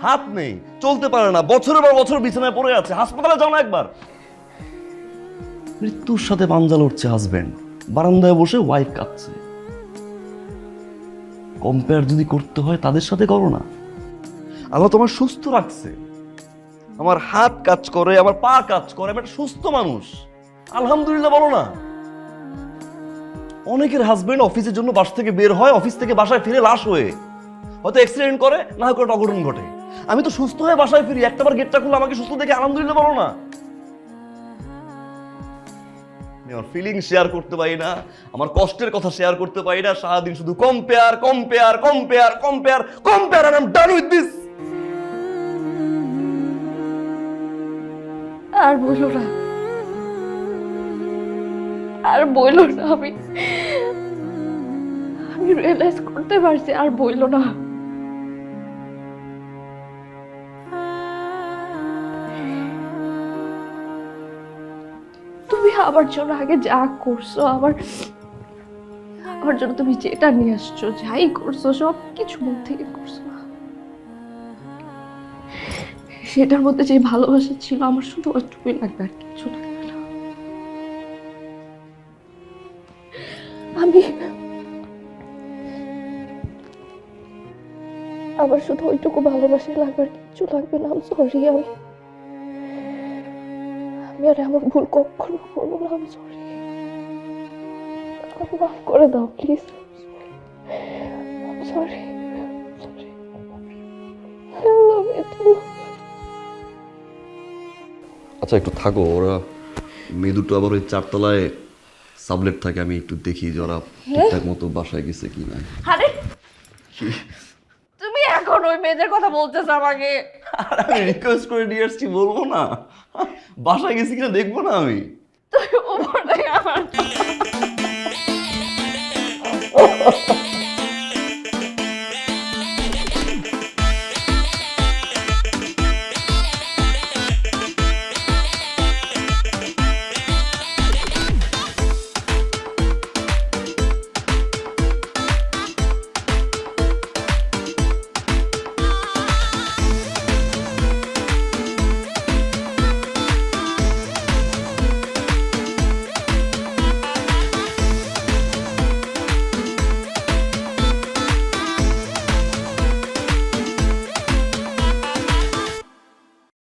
হাত নেই, চলতে পারে না, বছরের পর বছর বিছানায় পড়ে আছে, হাসপাতালে যাও না একবার। মৃত্যুর সাথে পাঞ্জা লড়ছে হাজবেন্ড, বারান্দায় বসে ওয়াইফ কাঁদছে। কম্পেয়ার যদি করতে হয় তাদের সাথে করো না। আল্লাহ তোমার সুস্থ রাখছে, আমার হাত কাজ করে, আমার পা কাজ করে, আমি একটা সুস্থ মানুষ, আলহামদুলিল্লাহ বলো না। অনেকের হাজবেন্ড অফিসের জন্য বাসা থেকে বের হয়, অফিস থেকে বাসায় ফিরে লাশ হয়ে, হয়তো অ্যাক্সিডেন্ট করে, না হয় কোনো অঘটন ঘটে। আমি তো সুস্থ হয়ে বাসায় ফিরি, একটাবার গেটটা খুলে আমাকে সুস্থ দেখে আলহামদুলিল্লাহ বলো না। আমি আমার ফিলিং শেয়ার করতে পারি না, আমার কষ্টের কথা শেয়ার করতে পারি না, সারাদিন শুধু compare compare compare compare compare, আর I am done with this. আর বইলো না, আর বইলো না। আমি রিয়েলাইজ করতে পারছি, আর বইলো না। তুমি আমার জন্য আগে যা করছো, আমার জন্য তুমি যেটা নিয়ে আসছো, যাই করছো, সব কিছু মন থেকে করছো না। সেটার মধ্যে যে ভালোবাসা ছিল, আমার শুধু ওইটুকুই লাগবে, আর কিছু লাগবে না। আমার শুধু ওইটুকু ভালোবাসাই লাগবে, আর কিছু লাগবে না। সরি, আমি আর এমন ভুল কখনো করবো না। আমি সরি, মাফ করে দাও প্লিজ। সরি, আচ্ছা একটু থাকো, ওরা মেয়ে দুটো আবার ওই 4 তলায় সাবলেট থাকে, আমি একটু দেখি যে ওরা ঠিকঠাক মতো বাসায় গেছে কি না। আরে তুমি এখন ওই মেয়েদের কথা বলতেছো আমাকে? আর আমি রিকোয়েস্ট করে নিয়ে আসছি, বলবো না বাসায় গেছি কিনা দেখবো না আমি? তুই উপর থেকে আমার